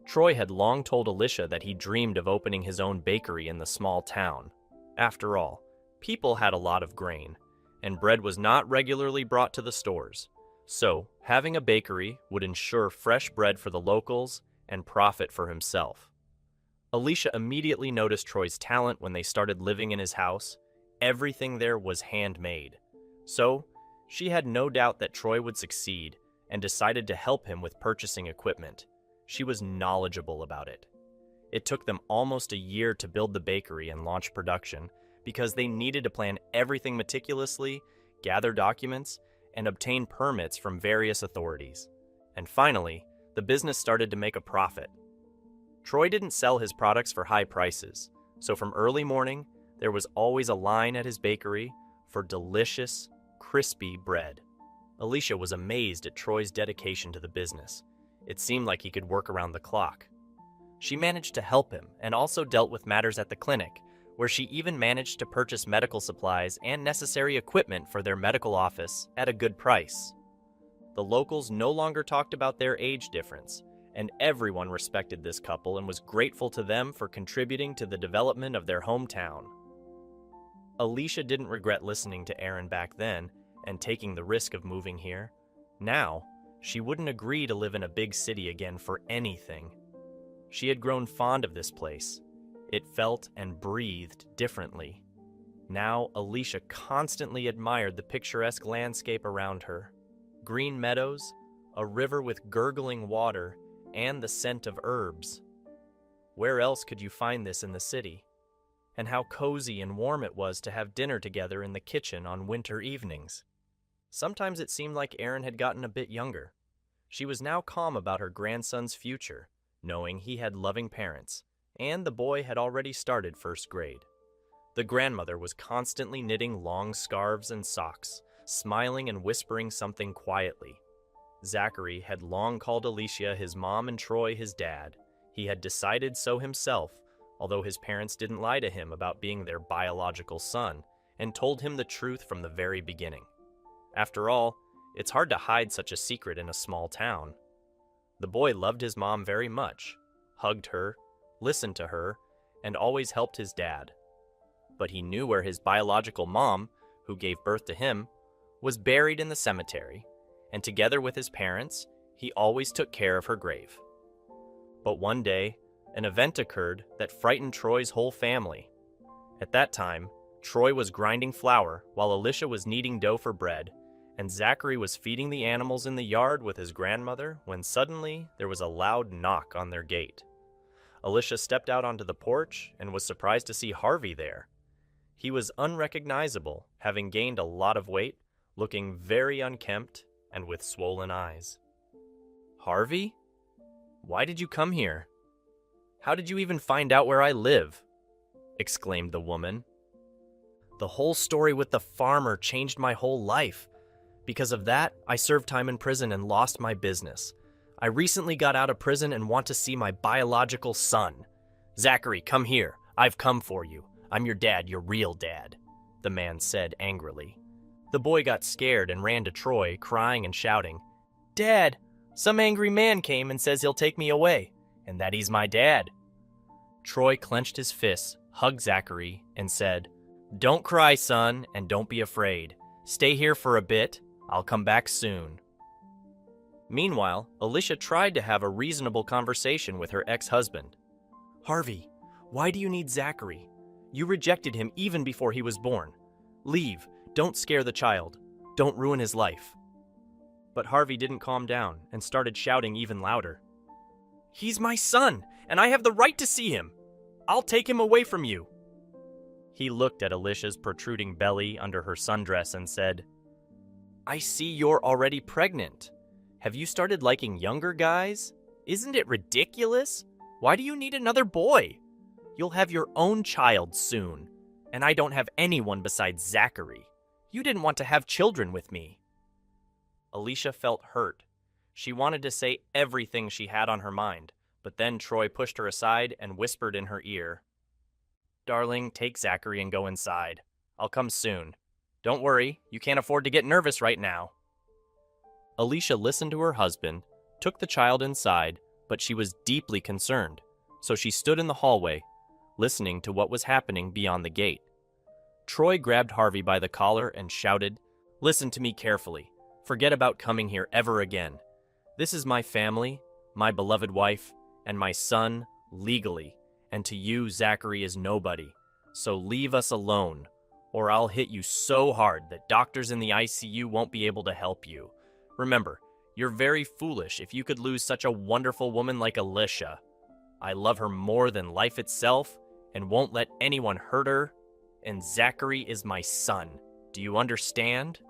Troy had long told Alicia that he dreamed of opening his own bakery in the small town. After all, people had a lot of grain, and bread was not regularly brought to the stores. So, having a bakery would ensure fresh bread for the locals and profit for himself. Alicia immediately noticed Troy's talent when they started living in his house. Everything there was handmade. So, she had no doubt that Troy would succeed and decided to help him with purchasing equipment. She was knowledgeable about it. It took them almost a year to build the bakery and launch production because they needed to plan everything meticulously, gather documents, and obtain permits from various authorities. And finally, the business started to make a profit. Troy didn't sell his products for high prices, so from early morning, there was always a line at his bakery for delicious, crispy bread. Alicia was amazed at Troy's dedication to the business. It seemed like he could work around the clock. She managed to help him and also dealt with matters at the clinic, where she even managed to purchase medical supplies and necessary equipment for their medical office at a good price. The locals no longer talked about their age difference, and everyone respected this couple and was grateful to them for contributing to the development of their hometown. Alicia didn't regret listening to Aaron back then and taking the risk of moving here. Now, she wouldn't agree to live in a big city again for anything. She had grown fond of this place. It felt and breathed differently. Now, Alicia constantly admired the picturesque landscape around her. Green meadows, a river with gurgling water, and the scent of herbs. Where else could you find this in the city? And how cozy and warm it was to have dinner together in the kitchen on winter evenings. Sometimes it seemed like Aaron had gotten a bit younger. She was now calm about her grandson's future, knowing he had loving parents, and the boy had already started first grade. The grandmother was constantly knitting long scarves and socks, smiling and whispering something quietly. Zachary had long called Alicia his mom and Troy his dad. He had decided so himself, although his parents didn't lie to him about being their biological son, and told him the truth from the very beginning. After all, it's hard to hide such a secret in a small town. The boy loved his mom very much, hugged her, listened to her, and always helped his dad. But he knew where his biological mom, who gave birth to him, was buried in the cemetery, and together with his parents, he always took care of her grave. But one day, an event occurred that frightened Troy's whole family. At that time, Troy was grinding flour while Alicia was kneading dough for bread, and Zachary was feeding the animals in the yard with his grandmother when suddenly there was a loud knock on their gate. Alicia stepped out onto the porch and was surprised to see Harvey there. He was unrecognizable, having gained a lot of weight, looking very unkempt and with swollen eyes. "Harvey? Why did you come here? How did you even find out where I live?" exclaimed the woman. "The whole story with the farmer changed my whole life. Because of that, I served time in prison and lost my business. I recently got out of prison and want to see my biological son. Zachary, come here. I've come for you. I'm your dad, your real dad," the man said angrily. The boy got scared and ran to Troy, crying and shouting, "Dad, some angry man came and says he'll take me away, and that he's my dad." Troy clenched his fists, hugged Zachary, and said, "Don't cry, son, and don't be afraid. Stay here for a bit. I'll come back soon." Meanwhile, Alicia tried to have a reasonable conversation with her ex-husband. "Harvey, why do you need Zachary? You rejected him even before he was born. Leave. Don't scare the child. Don't ruin his life." But Harvey didn't calm down and started shouting even louder. "He's my son, and I have the right to see him. I'll take him away from you." He looked at Alicia's protruding belly under her sundress and said, "I see you're already pregnant. Have you started liking younger guys? Isn't it ridiculous? Why do you need another boy? You'll have your own child soon, and I don't have anyone besides Zachary. You didn't want to have children with me." Alicia felt hurt. She wanted to say everything she had on her mind, but then Troy pushed her aside and whispered in her ear, "Darling, take Zachary and go inside. I'll come soon. Don't worry, you can't afford to get nervous right now." Alicia listened to her husband, took the child inside, but she was deeply concerned, so she stood in the hallway, listening to what was happening beyond the gate. Troy grabbed Harvey by the collar and shouted, "Listen to me carefully. Forget about coming here ever again. This is my family, my beloved wife, and my son, legally, and to you, Zachary is nobody. So leave us alone, or I'll hit you so hard that doctors in the ICU won't be able to help you. Remember, you're very foolish if you could lose such a wonderful woman like Alicia. I love her more than life itself and won't let anyone hurt her, and Zachary is my son. Do you understand?"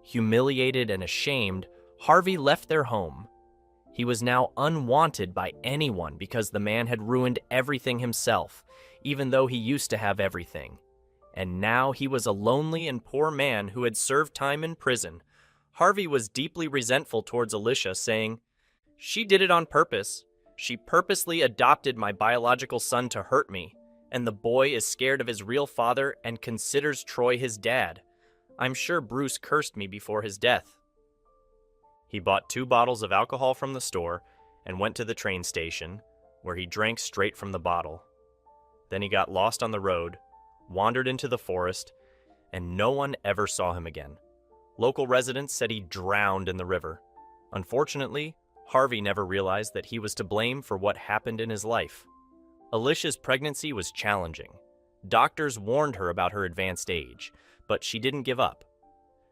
Humiliated and ashamed, Harvey left their home. He was now unwanted by anyone because the man had ruined everything himself, even though he used to have everything. And now he was a lonely and poor man who had served time in prison. Harvey was deeply resentful towards Alicia, saying, "She did it on purpose. She purposely adopted my biological son to hurt me, and the boy is scared of his real father and considers Troy his dad. I'm sure Bruce cursed me before his death." He bought 2 bottles of alcohol from the store and went to the train station, where he drank straight from the bottle. Then he got lost on the road, wandered into the forest, and no one ever saw him again. Local residents said he drowned in the river. Unfortunately, Harvey never realized that he was to blame for what happened in his life. Alicia's pregnancy was challenging. Doctors warned her about her advanced age, but she didn't give up.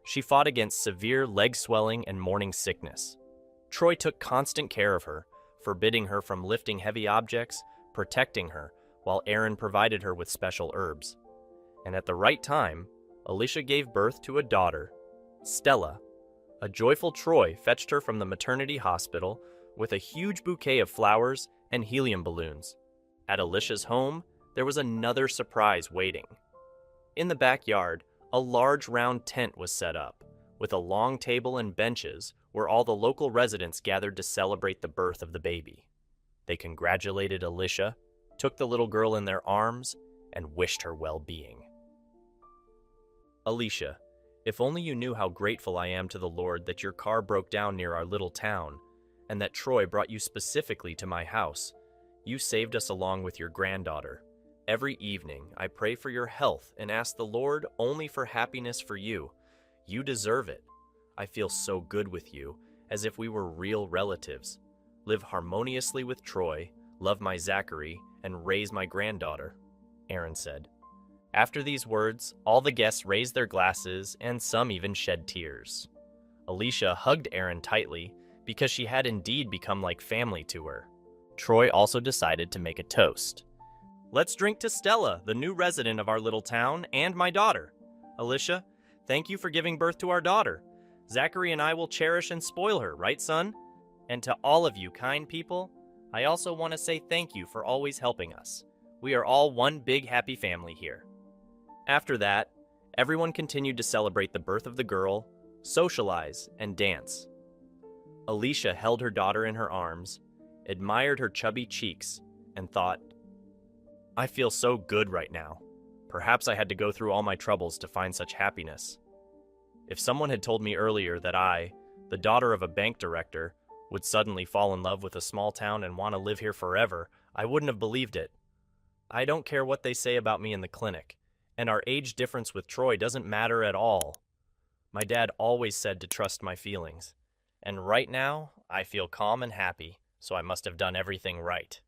She fought against severe leg swelling and morning sickness. Troy took constant care of her, forbidding her from lifting heavy objects, protecting her, while Aaron provided her with special herbs. And at the right time, Alicia gave birth to a daughter, Stella. A joyful Troy fetched her from the maternity hospital with a huge bouquet of flowers and helium balloons. At Alicia's home, there was another surprise waiting. In the backyard, a large round tent was set up, with a long table and benches where all the local residents gathered to celebrate the birth of the baby. They congratulated Alicia, took the little girl in their arms, and wished her well-being. Alicia, if only you knew how grateful I am to the Lord that your car broke down near our little town, and that Troy brought you specifically to my house. You saved us along with your granddaughter. Every evening, I pray for your health and ask the Lord only for happiness for you. You deserve it. I feel so good with you, as if we were real relatives. Live harmoniously with Troy, love my Zachary, and raise my granddaughter, Aaron said. After these words, all the guests raised their glasses, and some even shed tears. Alicia hugged Aaron tightly because she had indeed become like family to her. Troy also decided to make a toast. Let's drink to Stella, the new resident of our little town, and my daughter. Alicia, thank you for giving birth to our daughter. Zachary and I will cherish and spoil her, right, son? And to all of you kind people, I also want to say thank you for always helping us. We are all one big happy family here. After that, everyone continued to celebrate the birth of the girl, socialize, and dance. Alicia held her daughter in her arms, admired her chubby cheeks, and thought, I feel so good right now. Perhaps I had to go through all my troubles to find such happiness. If someone had told me earlier that I, the daughter of a bank director, would suddenly fall in love with a small town and want to live here forever, I wouldn't have believed it. I don't care what they say about me in the clinic, and our age difference with Troy doesn't matter at all. My dad always said to trust my feelings, and right now I feel calm and happy, so I must have done everything right.